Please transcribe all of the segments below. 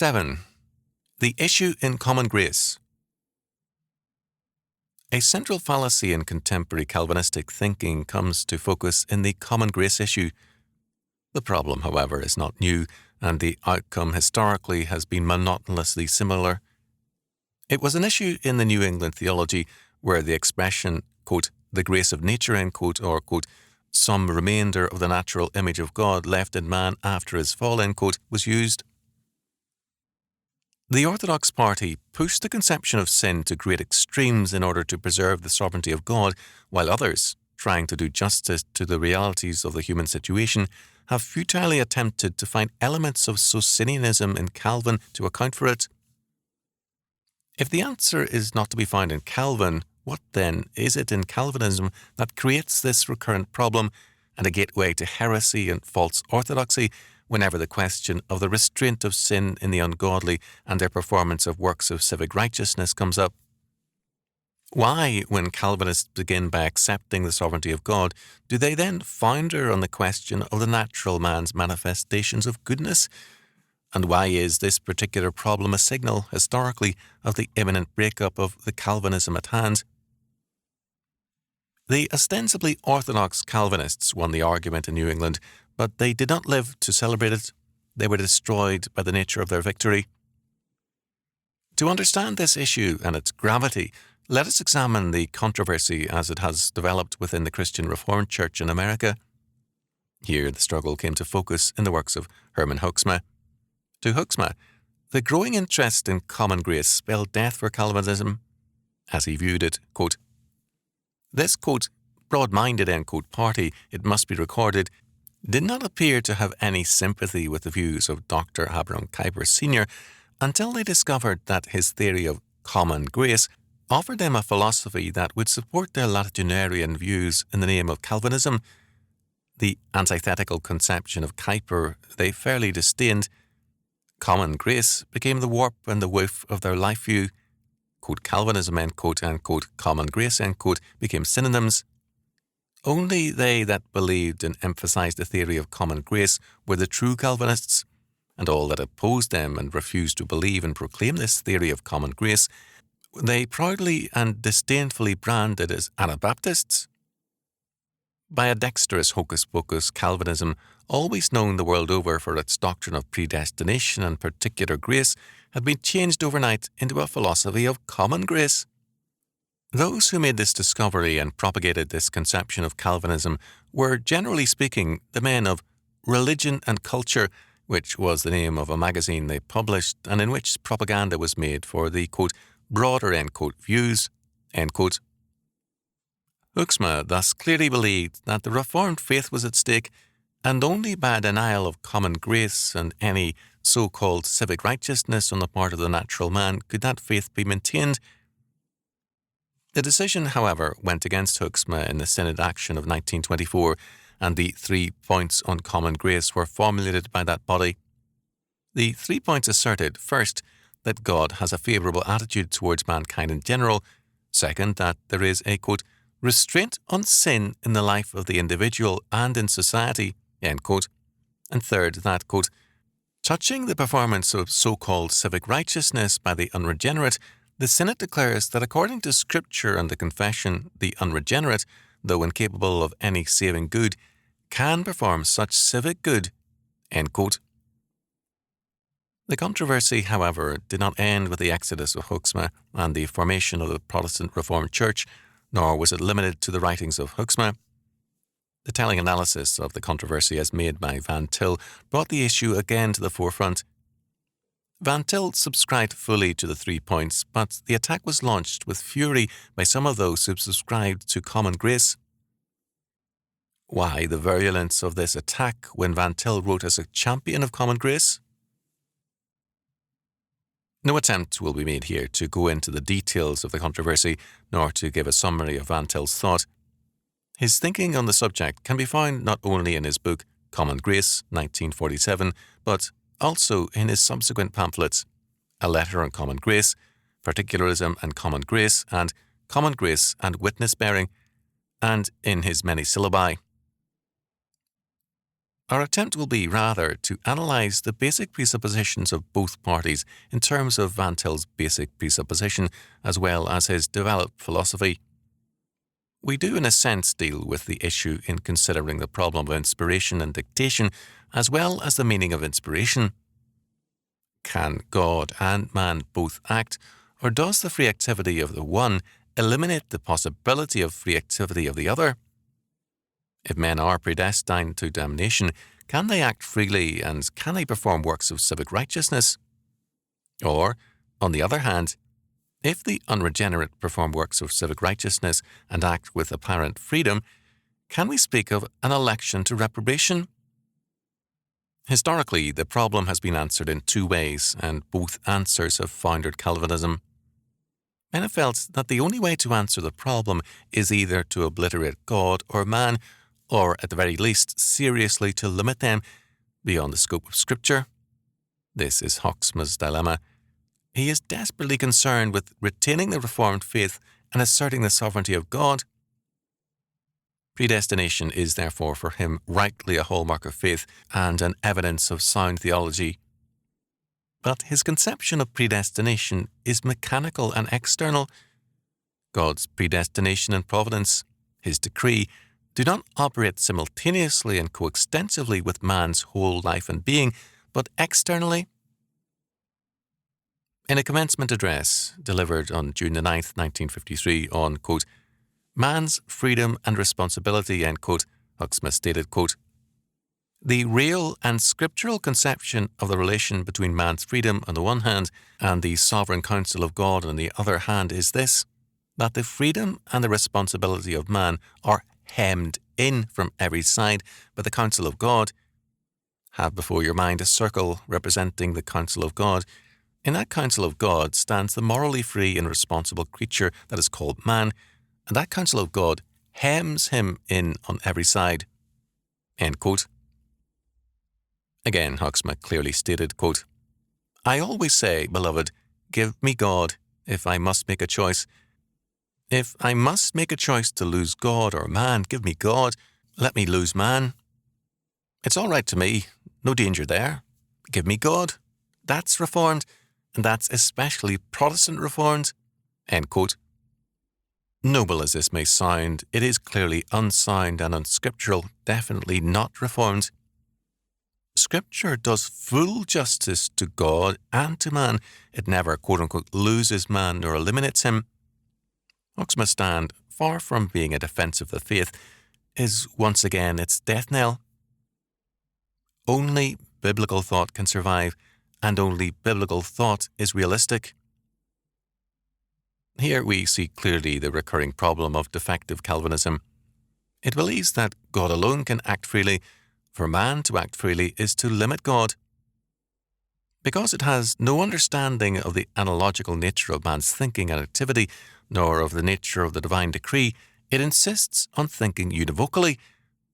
7. The issue in common grace. A central fallacy in contemporary Calvinistic thinking comes to focus in the common grace issue. The problem, however, is not new, and the outcome historically has been monotonously similar. It was an issue in the New England theology where the expression, quote, the grace of nature, end quote, or, quote, some remainder of the natural image of God left in man after his fall, end quote, was used. The Orthodox party pushed the conception of sin to great extremes in order to preserve the sovereignty of God, while others, trying to do justice to the realities of the human situation, have futilely attempted to find elements of Socinianism in Calvin to account for it. If the answer is not to be found in Calvin, what then is it in Calvinism that creates this recurrent problem and a gateway to heresy and false orthodoxy whenever the question of the restraint of sin in the ungodly and their performance of works of civic righteousness comes up? Why, when Calvinists begin by accepting the sovereignty of God, do they then founder on the question of the natural man's manifestations of goodness? And why is this particular problem a signal, historically, of the imminent breakup of the Calvinism at hand? The ostensibly orthodox Calvinists won the argument in New England, but they did not live to celebrate it. They were destroyed by the nature of their victory. To understand this issue and its gravity, let us examine the controversy as it has developed within the Christian Reformed Church in America. Here the struggle came to focus in the works of Herman Hoeksma. To Hoeksma, the growing interest in common grace spelled death for Calvinism, as he viewed it, quote, this, quote, broad-minded, end quote, party, it must be recorded, did not appear to have any sympathy with the views of Dr. Abraham Kuyper Sr. until they discovered that his theory of common grace offered them a philosophy that would support their latitudinarian views in the name of Calvinism. The antithetical conception of Kuyper they fairly disdained. Common grace became the warp and the woof of their life view. Quote, Calvinism, end quote, and quote, common grace, end quote, became synonyms. Only they that believed and emphasized the theory of common grace were the true Calvinists, and all that opposed them and refused to believe and proclaim this theory of common grace, they proudly and disdainfully branded as Anabaptists. By a dexterous hocus-pocus, Calvinism, always known the world over for its doctrine of predestination and particular grace, had been changed overnight into a philosophy of common grace. Those who made this discovery and propagated this conception of Calvinism were, generally speaking, the men of Religion and Culture, which was the name of a magazine they published and in which propaganda was made for the, quote, broader, end quote, views, end quote. Hoeksma thus clearly believed that the Reformed faith was at stake, and only by a denial of common grace and any so-called civic righteousness on the part of the natural man could that faith be maintained. The decision, however, went against Hoeksma in the Synod Action of 1924, and the 3 points on common grace were formulated by that body. The 3 points asserted, first, that God has a favourable attitude towards mankind in general, second, that there is a, quote, restraint on sin in the life of the individual and in society, end quote, and third, that, quote, touching the performance of so-called civic righteousness by the unregenerate, the Synod declares that according to Scripture and the Confession, the unregenerate, though incapable of any saving good, can perform such civic good, end quote. The controversy, however, did not end with the exodus of Hoeksma and the formation of the Protestant Reformed Church, nor was it limited to the writings of Hoeksma. The telling analysis of the controversy as made by Van Til brought the issue again to the forefront. Van Til subscribed fully to the 3 points, but the attack was launched with fury by some of those who subscribed to common grace. Why the virulence of this attack when Van Til wrote as a champion of common grace? No attempt will be made here to go into the details of the controversy, nor to give a summary of Van Til's thought. His thinking on the subject can be found not only in his book Common Grace, 1947, but also in his subsequent pamphlets, A Letter on Common Grace, Particularism and Common Grace, and Common Grace and Witness Bearing, and in his many syllabi. Our attempt will be, rather, to analyse the basic presuppositions of both parties in terms of Van Til's basic presupposition as well as his developed philosophy. We do, in a sense, deal with the issue in considering the problem of inspiration and dictation as well as the meaning of inspiration. Can God and man both act, or does the free activity of the one eliminate the possibility of free activity of the other? If men are predestined to damnation, can they act freely and can they perform works of civic righteousness? Or, on the other hand, if the unregenerate perform works of civic righteousness and act with apparent freedom, can we speak of an election to reprobation? Historically, the problem has been answered in two ways, and both answers have foundered Calvinism. Men have felt that the only way to answer the problem is either to obliterate God or man, or at the very least seriously to limit them beyond the scope of Scripture. This is Hoeksma's dilemma. He is desperately concerned with retaining the Reformed faith and asserting the sovereignty of God. Predestination is therefore for him rightly a hallmark of faith and an evidence of sound theology. But his conception of predestination is mechanical and external. God's predestination and providence, his decree, do not operate simultaneously and coextensively with man's whole life and being, but externally. In a commencement address delivered on June 9, 1953 on, quote, man's freedom and responsibility, end quote, Hoeksma stated, quote, the real and scriptural conception of the relation between man's freedom on the one hand and the sovereign counsel of God on the other hand is this, that the freedom and the responsibility of man are hemmed in from every side by the counsel of God. Have before your mind a circle representing the counsel of God. In that counsel of God stands the morally free and responsible creature that is called man, and that counsel of God hems him in on every side. End quote. Again, Hoeksma clearly stated, quote, I always say, beloved, give me God, if I must make a choice. If I must make a choice to lose God or man, give me God, let me lose man. It's all right to me, no danger there. Give me God. That's Reformed, and that's especially Protestant Reformed. End quote. Noble as this may sound, it is clearly unsound and unscriptural, definitely not Reformed. Scripture does full justice to God and to man. It never, quote-unquote, loses man nor eliminates him. Hoeksma's stand, far from being a defence of the faith, is once again its death knell. Only biblical thought can survive, and only biblical thought is realistic. Here we see clearly the recurring problem of defective Calvinism. It believes that God alone can act freely. For man to act freely is to limit God. Because it has no understanding of the analogical nature of man's thinking and activity, nor of the nature of the divine decree, it insists on thinking univocally,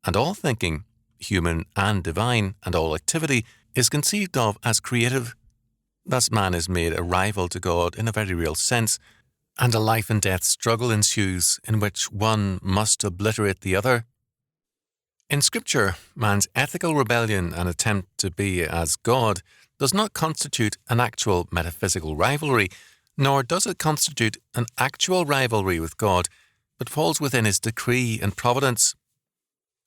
and all thinking, human and divine, and all activity, is conceived of as creative. Thus man is made a rival to God in a very real sense, and a life and death struggle ensues in which one must obliterate the other. In Scripture, man's ethical rebellion and attempt to be as God does not constitute an actual metaphysical rivalry, nor does it constitute an actual rivalry with God, but falls within his decree and providence.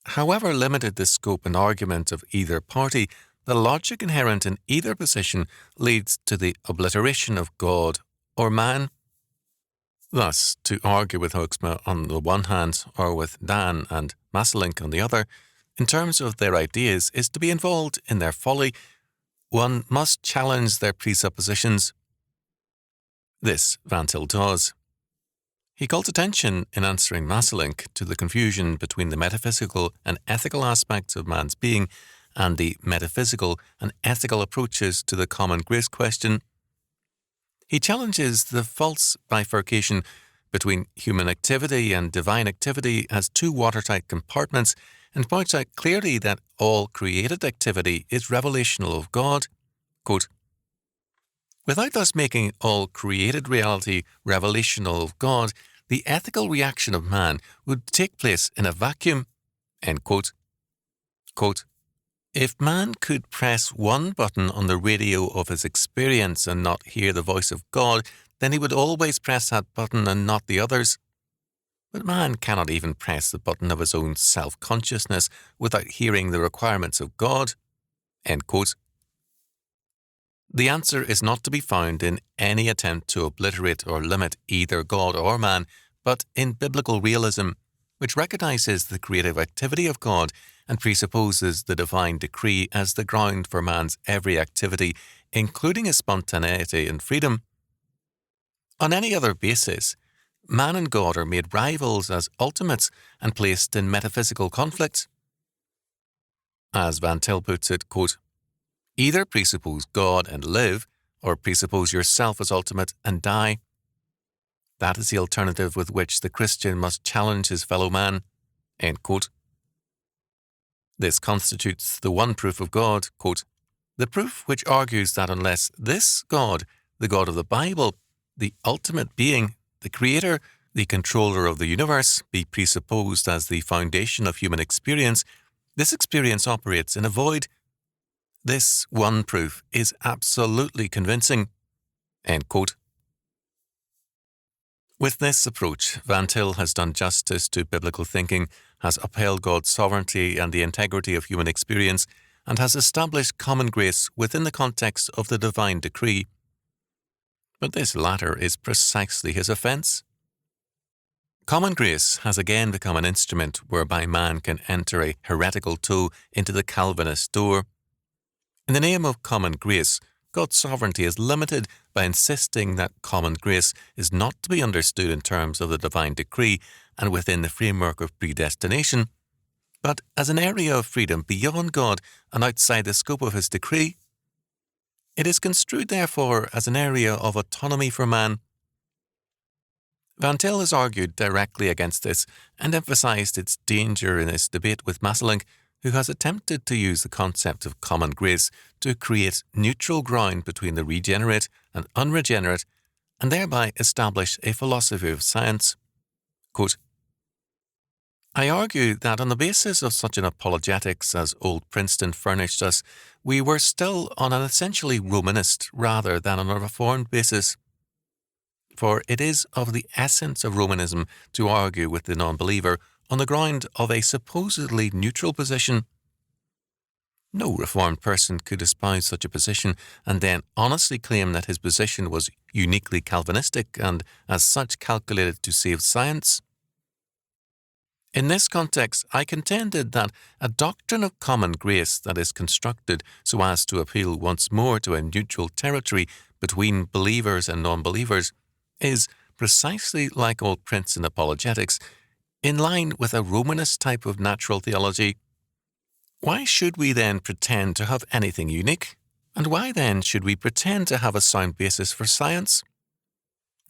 However limited the scope and argument of either party, the logic inherent in either position leads to the obliteration of God or man. Thus, to argue with Hoeksma on the one hand, or with Dan and Maselink on the other, in terms of their ideas, is to be involved in their folly. One must challenge their presuppositions. This Van Til does. He calls attention in answering Maselink to the confusion between the metaphysical and ethical aspects of man's being and the metaphysical and ethical approaches to the common grace question. He challenges the false bifurcation between human activity and divine activity as two watertight compartments and points out clearly that all created activity is revelational of God. Quote, without thus making all created reality revelational of God, the ethical reaction of man would take place in a vacuum. End quote. Quote, If man could press one button on the radio of his experience and not hear the voice of God, then he would always press that button and not the others. But man cannot even press the button of his own self-consciousness without hearing the requirements of God. End quote. The answer is not to be found in any attempt to obliterate or limit either God or man, but in biblical realism, which recognizes the creative activity of God and presupposes the divine decree as the ground for man's every activity, including his spontaneity and freedom. On any other basis, man and God are made rivals as ultimates and placed in metaphysical conflict. As Van Til puts it, quote, either presuppose God and live, or presuppose yourself as ultimate and die. That is the alternative with which the Christian must challenge his fellow man. End quote. This constitutes the one proof of God, quote, the proof which argues that unless this God, the God of the Bible, the ultimate being, the creator, the controller of the universe, be presupposed as the foundation of human experience, this experience operates in a void. This one proof is absolutely convincing. End quote. With this approach, Van Til has done justice to biblical thinking, has upheld God's sovereignty and the integrity of human experience, and has established common grace within the context of the divine decree. But this latter is precisely his offence. Common grace has again become an instrument whereby man can enter a heretical toe into the Calvinist door. In the name of common grace, God's sovereignty is limited by insisting that common grace is not to be understood in terms of the divine decree and within the framework of predestination, but as an area of freedom beyond God and outside the scope of his decree. It is construed, therefore, as an area of autonomy for man. Van Til has argued directly against this and emphasized its danger in his debate with Maselink, who has attempted to use the concept of common grace to create neutral ground between the regenerate and unregenerate, and thereby establish a philosophy of science. Quote, I argue that on the basis of such an apologetics as old Princeton furnished us, we were still on an essentially Romanist rather than on a Reformed basis. For it is of the essence of Romanism to argue with the non-believer on the ground of a supposedly neutral position. No Reformed person could espouse such a position and then honestly claim that his position was uniquely Calvinistic and as such calculated to save science. In this context, I contended that a doctrine of common grace that is constructed so as to appeal once more to a neutral territory between believers and non-believers is, precisely like old Princeton apologetics, in line with a Romanist type of natural theology. Why should we then pretend to have anything unique? And why then should we pretend to have a sound basis for science?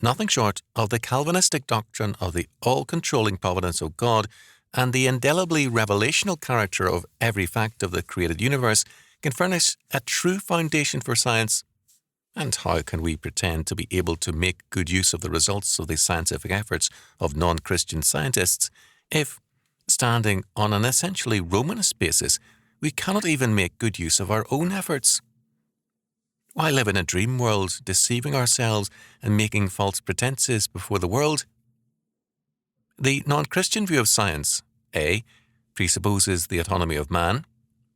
Nothing short of the Calvinistic doctrine of the all-controlling providence of God and the indelibly revelational character of every fact of the created universe can furnish a true foundation for science. And how can we pretend to be able to make good use of the results of the scientific efforts of non-Christian scientists if, standing on an essentially Romanist basis, we cannot even make good use of our own efforts? Why live in a dream world, deceiving ourselves and making false pretenses before the world? The non-Christian view of science, A, presupposes the autonomy of man,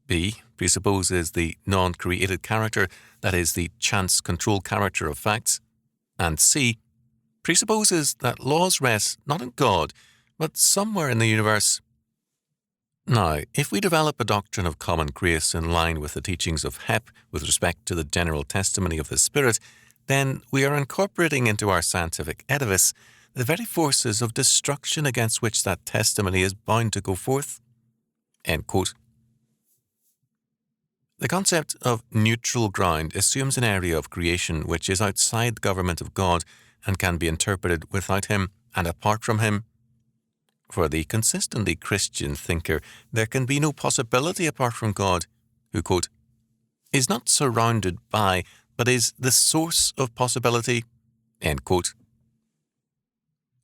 B, presupposes the non-created character, that is, the chance-control character of facts, and C, presupposes that laws rest not in God, but somewhere in the universe. Now, if we develop a doctrine of common grace in line with the teachings of Hep with respect to the general testimony of the Spirit, then we are incorporating into our scientific edifice the very forces of destruction against which that testimony is bound to go forth. End quote. The concept of neutral ground assumes an area of creation which is outside the government of God and can be interpreted without him and apart from him. For the consistently Christian thinker, there can be no possibility apart from God, who, quote, is not surrounded by, but is the source of possibility, end quote.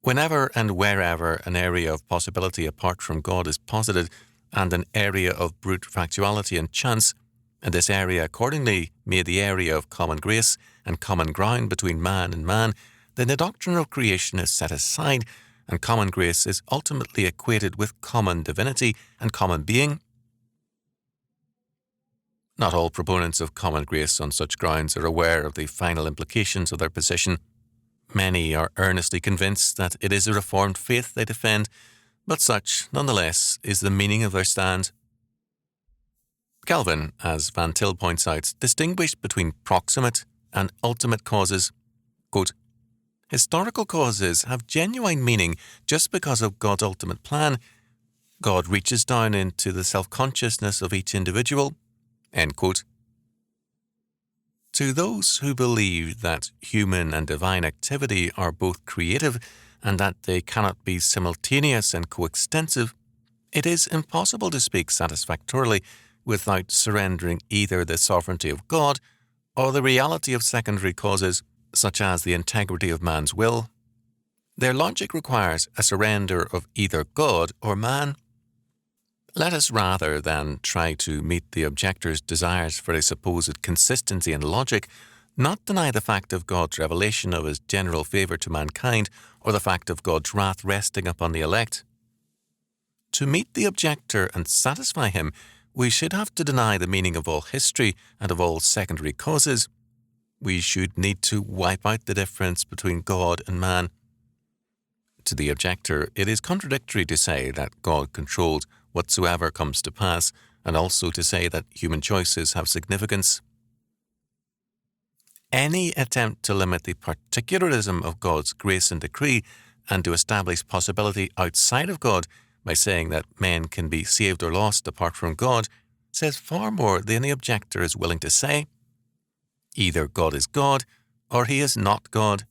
Whenever and wherever an area of possibility apart from God is posited, and an area of brute factuality and chance, and this area accordingly made the area of common grace and common ground between man and man, then the doctrine of creation is set aside, and common grace is ultimately equated with common divinity and common being. Not all proponents of common grace on such grounds are aware of the final implications of their position. Many are earnestly convinced that it is a reformed faith they defend, but such, nonetheless, is the meaning of their stand. Calvin, as Van Til points out, distinguished between proximate and ultimate causes. Quote, historical causes have genuine meaning just because of God's ultimate plan. God reaches down into the self-consciousness of each individual. End quote. To those who believe that human and divine activity are both creative and that they cannot be simultaneous and coextensive, it is impossible to speak satisfactorily without surrendering either the sovereignty of God or the reality of secondary causes, such as the integrity of man's will. Their logic requires a surrender of either God or man. Let us, rather than try to meet the objector's desires for a supposed consistency in logic, not deny the fact of God's revelation of his general favour to mankind or the fact of God's wrath resting upon the elect. To meet the objector and satisfy him, we should have to deny the meaning of all history and of all secondary causes. We should need to wipe out the difference between God and man. To the objector, it is contradictory to say that God controls whatsoever comes to pass, and also to say that human choices have significance. Any attempt to limit the particularism of God's grace and decree and to establish possibility outside of God by saying that men can be saved or lost apart from God says far more than the objector is willing to say. Either God is God, or he is not God.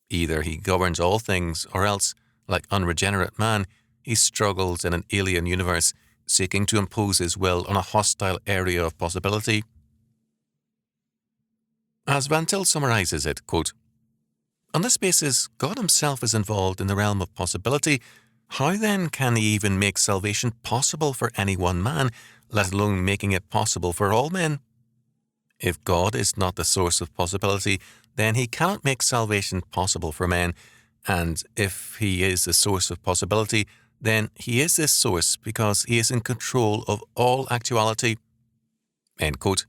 Either he governs all things, or else, like unregenerate man, he struggles in an alien universe, seeking to impose his will on a hostile area of possibility. As Van Til summarizes it, quote, on this basis, God himself is involved in the realm of possibility. How then can he even make salvation possible for any one man, let alone making it possible for all men? If God is not the source of possibility, then he cannot make salvation possible for men, and if he is the source of possibility, then he is this source because he is in control of all actuality. End quote.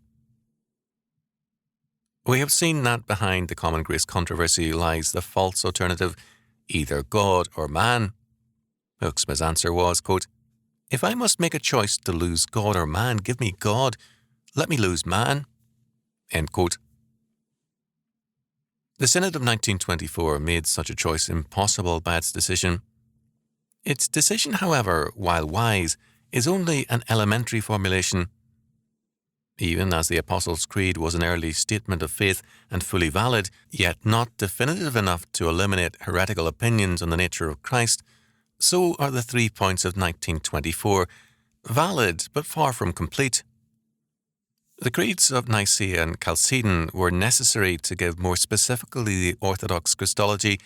We have seen that behind the common grace controversy lies the false alternative, either God or man. Hoeksema's answer was, quote, if I must make a choice to lose God or man, give me God. Let me lose man. End quote. The Synod of 1924 made such a choice impossible by its decision. Its decision, however, while wise, is only an elementary formulation. Even as the Apostles' Creed was an early statement of faith and fully valid, yet not definitive enough to eliminate heretical opinions on the nature of Christ, so are the 3 points of 1924, valid but far from complete. The creeds of Nicaea and Chalcedon were necessary to give more specifically the Orthodox Christology.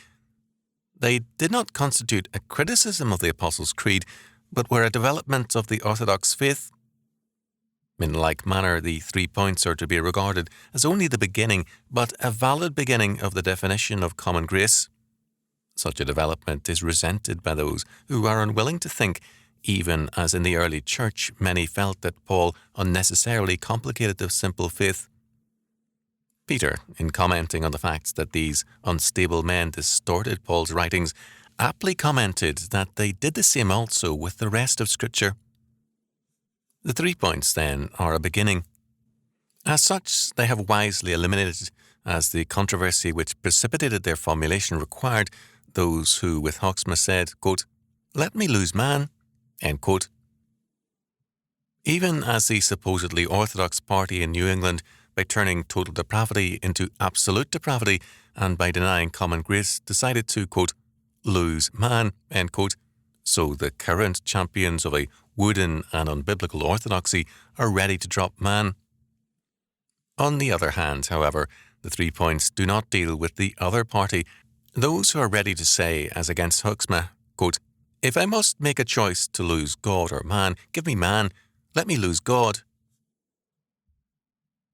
They did not constitute a criticism of the Apostles' Creed, but were a development of the Orthodox faith. In like manner, the 3 points are to be regarded as only the beginning, but a valid beginning of the definition of common grace. Such a development is resented by those who are unwilling to think, even as in the early church many felt that Paul unnecessarily complicated the simple faith. Peter, in commenting on the fact that these unstable men distorted Paul's writings, aptly commented that they did the same also with the rest of Scripture. The 3 points, then, are a beginning. As such, they have wisely eliminated, as the controversy which precipitated their formulation required, those who, with Hoeksema, said, quote, let me lose man, end quote. Even as the supposedly orthodox party in New England, by turning total depravity into absolute depravity and by denying common grace, decided to, quote, lose man, end quote, so the current champions of a wooden and unbiblical orthodoxy are ready to drop man. On the other hand, however, the 3 points do not deal with the other party, those who are ready to say, as against Hoeksema, quote, If I must make a choice to lose God or man, give me man, let me lose God.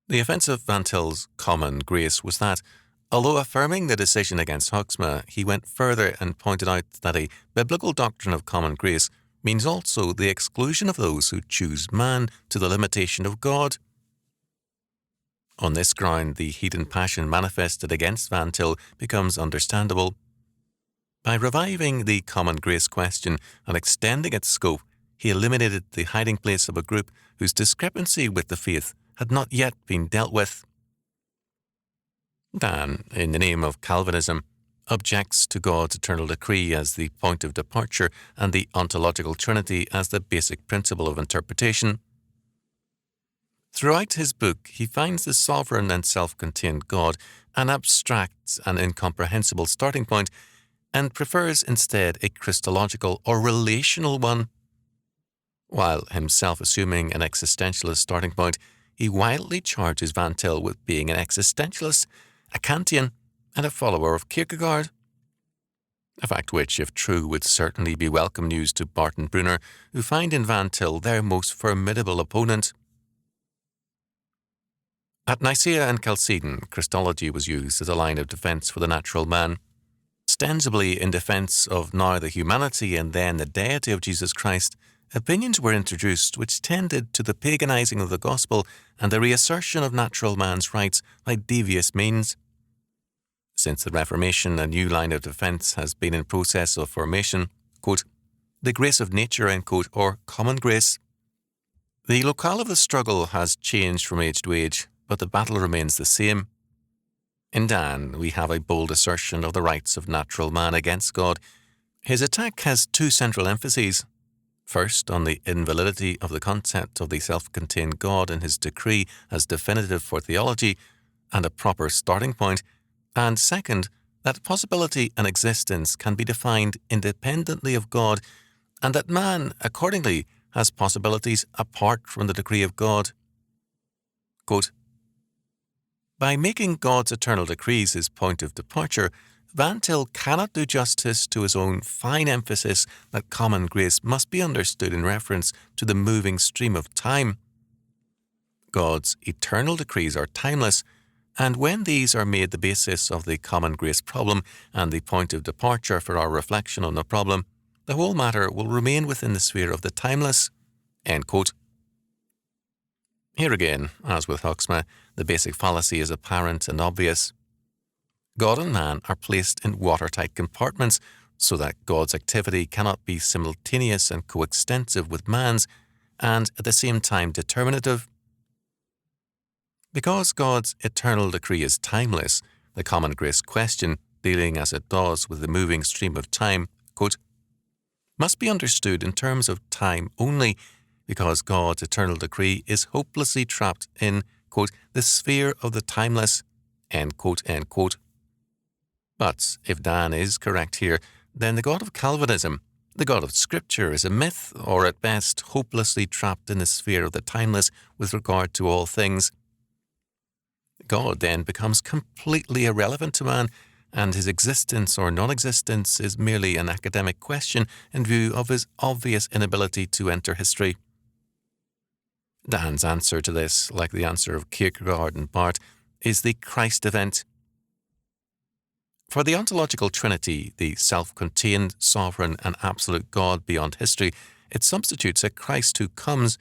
The offence of Van Til's common grace was that, although affirming the decision against Hoeksma, he went further and pointed out that a biblical doctrine of common grace means also the exclusion of those who choose man to the limitation of God. On this ground, the heat and passion manifested against Van Til becomes understandable. By reviving the common grace question and extending its scope, he eliminated the hiding place of a group whose discrepancy with the faith had not yet been dealt with. Dan, in the name of Calvinism, objects to God's eternal decree as the point of departure and the ontological trinity as the basic principle of interpretation. Throughout his book, he finds the sovereign and self-contained God an abstract and incomprehensible starting point, and prefers instead a Christological or relational one. While himself assuming an existentialist starting point, he wildly charges Van Til with being an existentialist, a Kantian, and a follower of Kierkegaard. A fact which, if true, would certainly be welcome news to Barton Brunner, who find in Van Til their most formidable opponent. At Nicaea and Chalcedon, Christology was used as a line of defence for the natural man. Ostensibly in defence of now the humanity and then the deity of Jesus Christ, opinions were introduced which tended to the paganising of the gospel and the reassertion of natural man's rights by devious means. Since the Reformation, a new line of defence has been in process of formation, quote, the grace of nature, end quote, or common grace. The locale of the struggle has changed from age to age, but the battle remains the same. In Dan, we have a bold assertion of the rights of natural man against God. His attack has two central emphases. First, on the invalidity of the concept of the self-contained God in his decree as definitive for theology and a proper starting point, and second, that possibility and existence can be defined independently of God, and that man, accordingly, has possibilities apart from the decree of God. Quote, by making God's eternal decrees his point of departure, Van Til cannot do justice to his own fine emphasis that common grace must be understood in reference to the moving stream of time. God's eternal decrees are timeless, and when these are made the basis of the common grace problem and the point of departure for our reflection on the problem, the whole matter will remain within the sphere of the timeless. End quote. Here again, as with Hoeksma, the basic fallacy is apparent and obvious. God and man are placed in watertight compartments so that God's activity cannot be simultaneous and coextensive with man's, and at the same time determinative. Because God's eternal decree is timeless, the common grace question, dealing as it does with the moving stream of time, quote, must be understood in terms of time only, because God's eternal decree is hopelessly trapped in, quote, the sphere of the timeless, end quote, end quote. But if Dan is correct here, then the God of Calvinism, the God of Scripture, is a myth, or at best hopelessly trapped in the sphere of the timeless with regard to all things. God then becomes completely irrelevant to man, and his existence or non-existence is merely an academic question in view of his obvious inability to enter history. Dan's answer to this, like the answer of Kierkegaard and Barth, is the Christ event. For the ontological trinity, the self-contained, sovereign and absolute God beyond history, it substitutes a Christ who comes,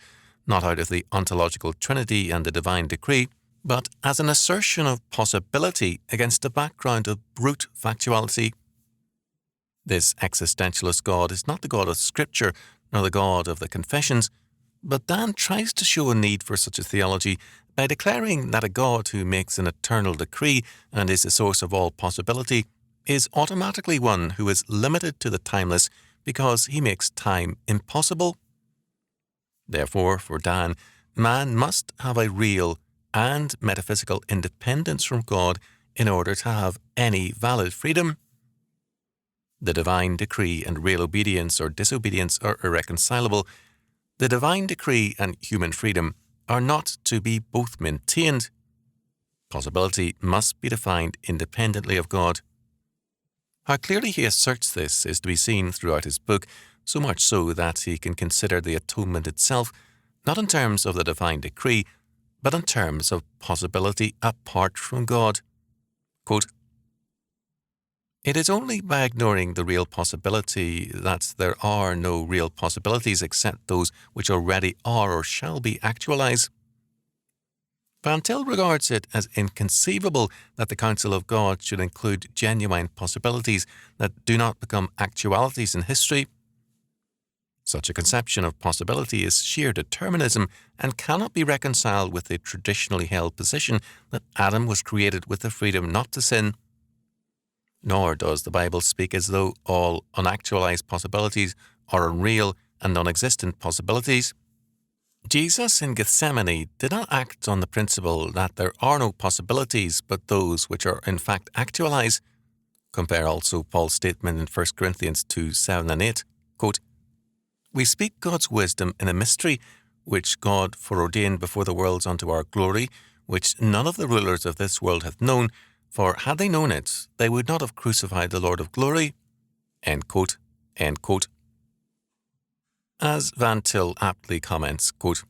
not out of the ontological trinity and the divine decree, but as an assertion of possibility against a background of brute factuality. This existentialist God is not the God of Scripture, nor the God of the Confessions, but Dan tries to show a need for such a theology by declaring that a God who makes an eternal decree and is the source of all possibility is automatically one who is limited to the timeless because he makes time impossible. Therefore, for Dan, man must have a real and metaphysical independence from God in order to have any valid freedom. The divine decree and real obedience or disobedience are irreconcilable. The divine decree and human freedom are not to be both maintained. Possibility must be defined independently of God. How clearly he asserts this is to be seen throughout his book, so much so that he can consider the atonement itself not in terms of the divine decree, but in terms of possibility apart from God. Quote, "It is only by ignoring the real possibility that there are no real possibilities except those which already are or shall be actualized. Van Til regards it as inconceivable that the counsel of God should include genuine possibilities that do not become actualities in history. Such a conception of possibility is sheer determinism and cannot be reconciled with the traditionally held position that Adam was created with the freedom not to sin. Nor does the Bible speak as though all unactualized possibilities are unreal and non-existent possibilities. Jesus in Gethsemane did not act on the principle that there are no possibilities but those which are in fact actualized. Compare also Paul's statement in 1 Corinthians 2, 7 and 8. Quote, "We speak God's wisdom in a mystery, which God foreordained before the worlds unto our glory, which none of the rulers of this world hath known, for had they known it, they would not have crucified the Lord of glory." End quote. End quote. As Van Til aptly comments, quote,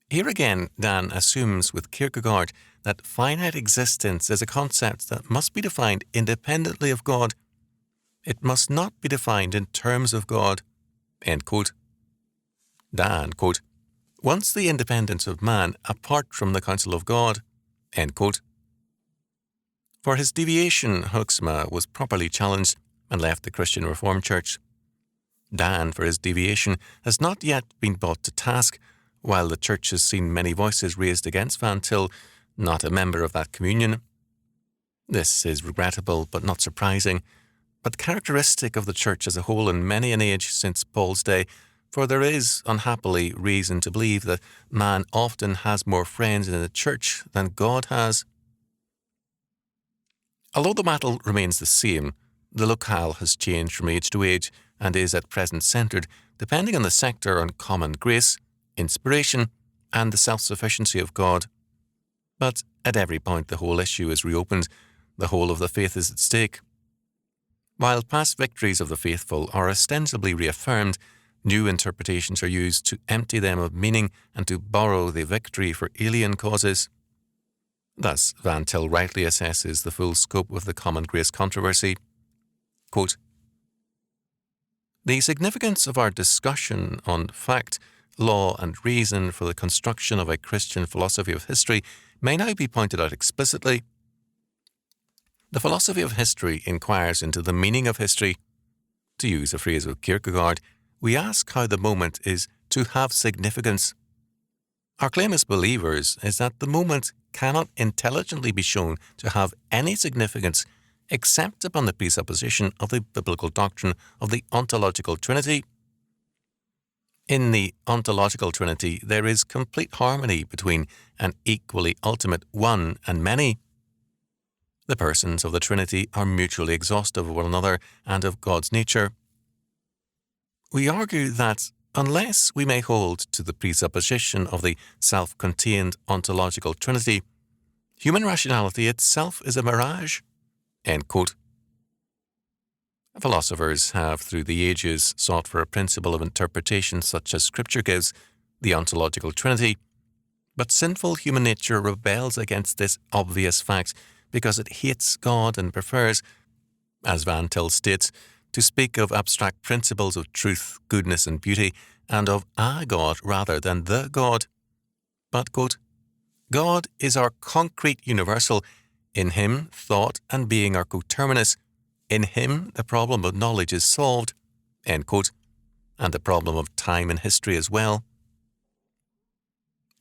"Here again, Dan assumes with Kierkegaard that finite existence is a concept that must be defined independently of God. It must not be defined in terms of God." End quote. Dan, quote, "Wants the independence of man apart from the counsel of God." End quote. For his deviation, Hoeksema was properly challenged and left the Christian Reformed Church. Dan, for his deviation, has not yet been brought to task, while the Church has seen many voices raised against Van Til, not a member of that communion. This is regrettable but not surprising, but characteristic of the Church as a whole in many an age since Paul's day, for there is, unhappily, reason to believe that man often has more friends in the Church than God has. Although the battle remains the same, the locale has changed from age to age and is at present centred, depending on the sector, on common grace, inspiration, and the self-sufficiency of God. But at every point the whole issue is reopened, the whole of the faith is at stake. While past victories of the faithful are ostensibly reaffirmed, new interpretations are used to empty them of meaning and to borrow the victory for alien causes. Thus, Van Til rightly assesses the full scope of the common grace controversy. Quote, "The significance of our discussion on fact, law, and reason for the construction of a Christian philosophy of history may now be pointed out explicitly. The philosophy of history inquires into the meaning of history. To use a phrase of Kierkegaard, we ask how the moment is to have significance. Our claim as believers is that the moment cannot intelligently be shown to have any significance except upon the presupposition of the biblical doctrine of the ontological Trinity. In the ontological Trinity, there is complete harmony between an equally ultimate one and many. The persons of the Trinity are mutually exhaustive of one another and of God's nature. We argue that unless we may hold to the presupposition of the self-contained ontological Trinity, human rationality itself is a mirage." End quote. Philosophers have through the ages sought for a principle of interpretation such as Scripture gives, the ontological Trinity, but sinful human nature rebels against this obvious fact because it hates God and prefers, as Van Til states, to speak of abstract principles of truth, goodness, and beauty, and of a God rather than the God. But, quote, "God is our concrete universal. In him, thought and being are coterminous. In him, the problem of knowledge is solved," end quote, and the problem of time and history as well.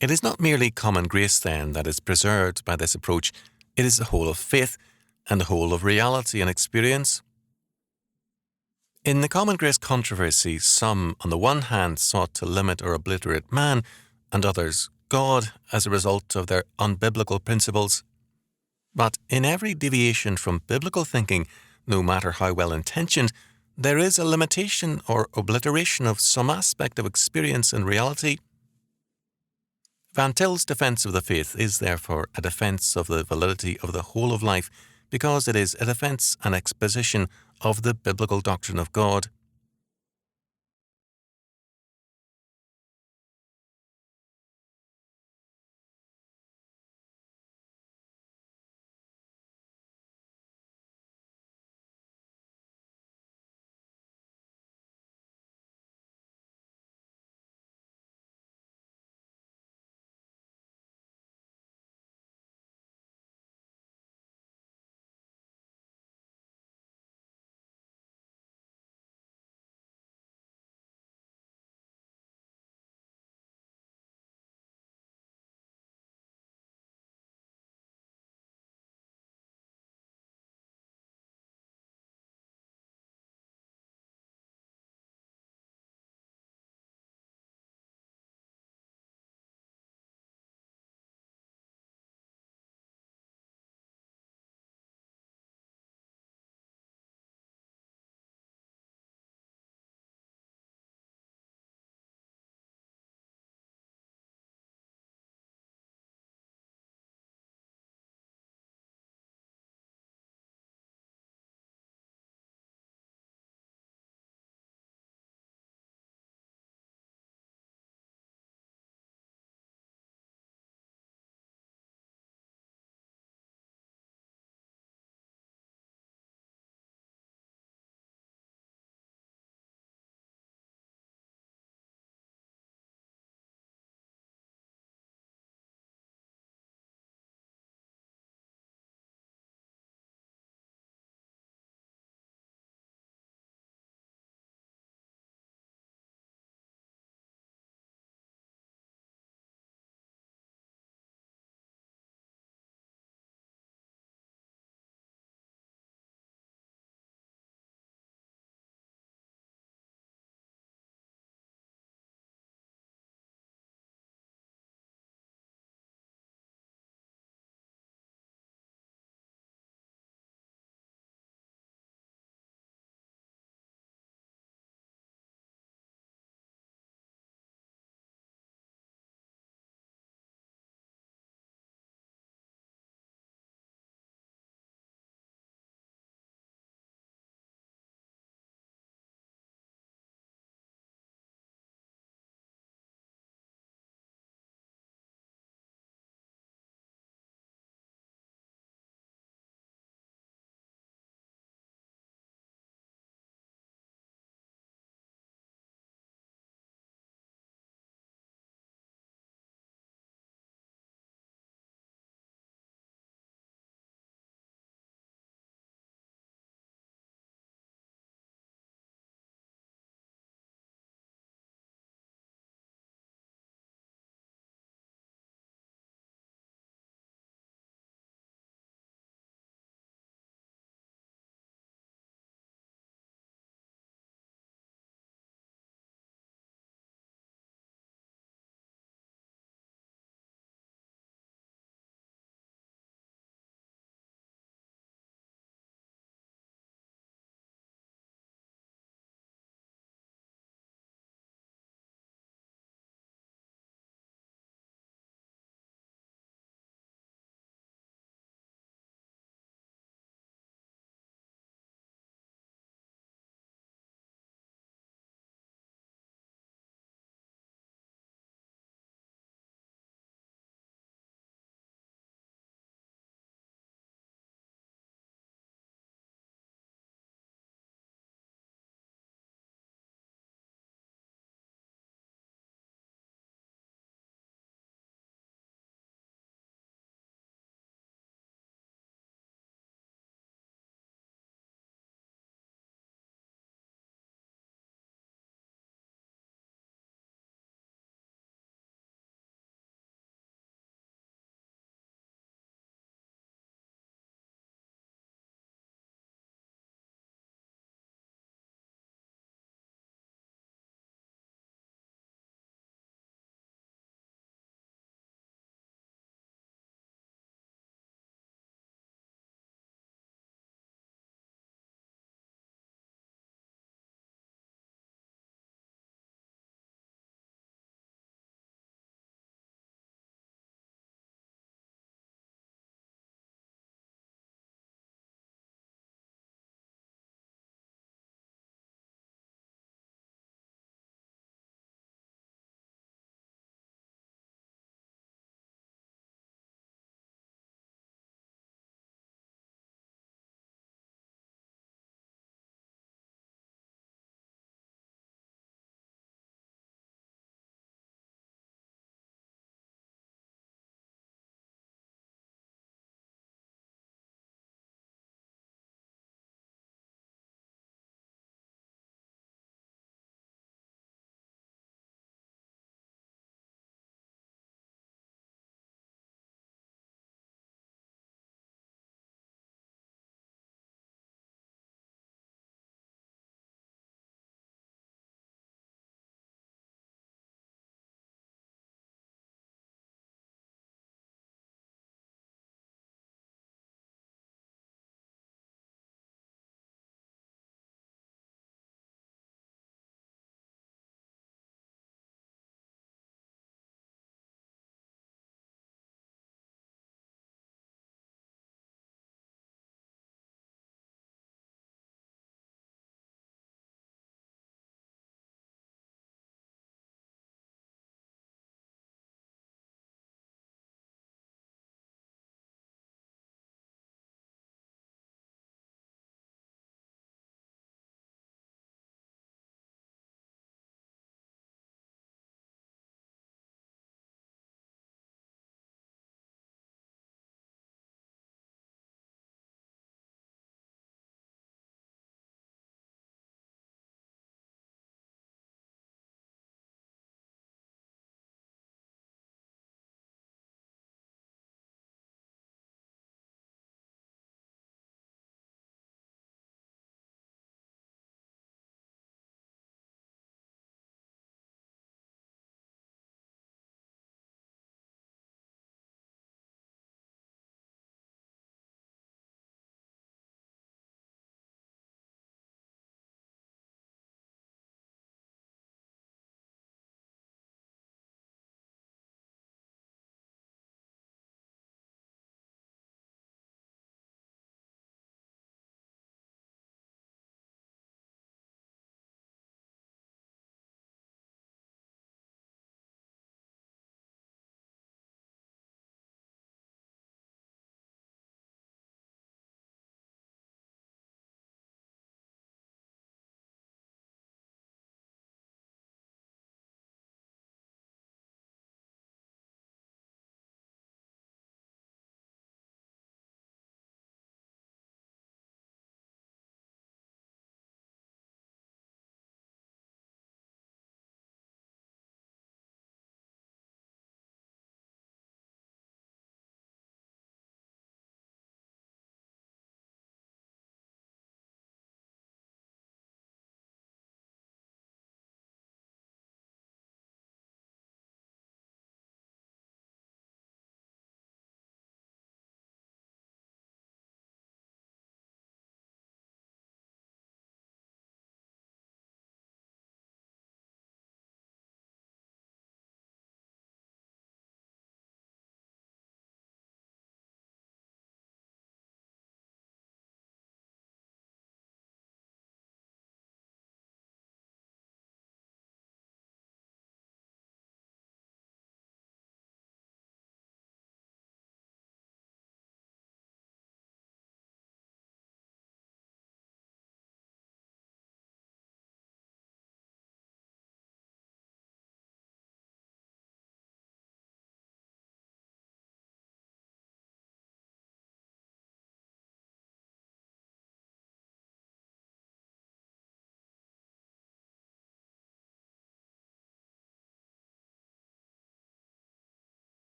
It is not merely common grace, then, that is preserved by this approach. It is the whole of faith and the whole of reality and experience. In the common grace controversy, some, on the one hand, sought to limit or obliterate man, and others, God, as a result of their unbiblical principles. But in every deviation from biblical thinking, no matter how well-intentioned, there is a limitation or obliteration of some aspect of experience and reality. Van Til's defense of the faith is therefore a defense of the validity of the whole of life, because it is a defense and exposition of the biblical doctrine of God.